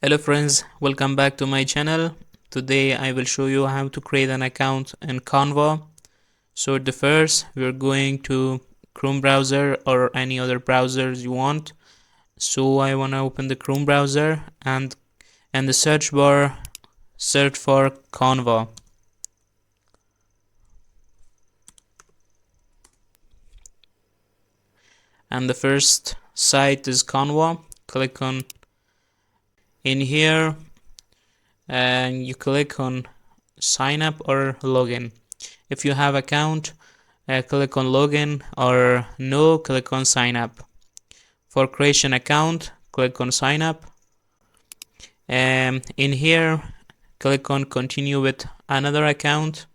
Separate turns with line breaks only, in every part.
Hello friends, welcome back to my channel. Today I will show you how to create an account in Canva. So the first, we're going to Chrome browser or any other browsers you want. So I want to open the Chrome browser and in the search bar search for Canva. And the first site is Canva. Click on in here and you click on sign up or login. If you have account, click on login, or no, click on sign up. For creation account, click on sign up. In here, click on continue with another account,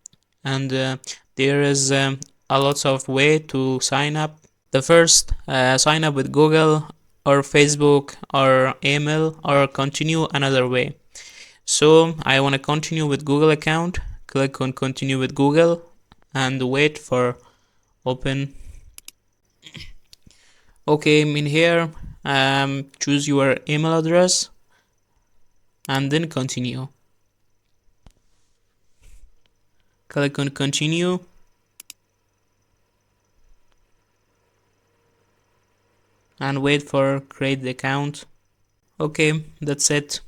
and there is a lot of way to sign up. The first, sign up with Google or Facebook or email, or continue another way. So I want to continue with Google account. Click on continue with Google and wait for open. Okay, in here choose your email address and then continue. Click on continue and wait for create the account. Okay, that's it.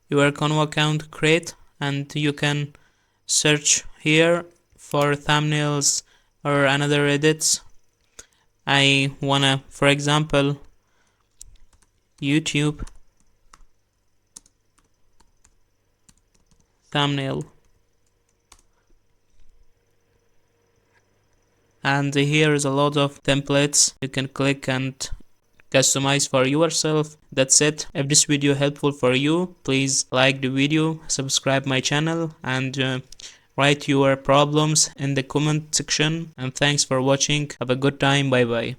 Your Canva account create, and you can search here for thumbnails or another edits. I wanna, for example, YouTube thumbnail, and here is a lot of templates you can click and customize for yourself. That's it. If this video helpful for you, please like the video, subscribe my channel, and write your problems in the comment section. And thanks for watching. Have a good time. Bye bye.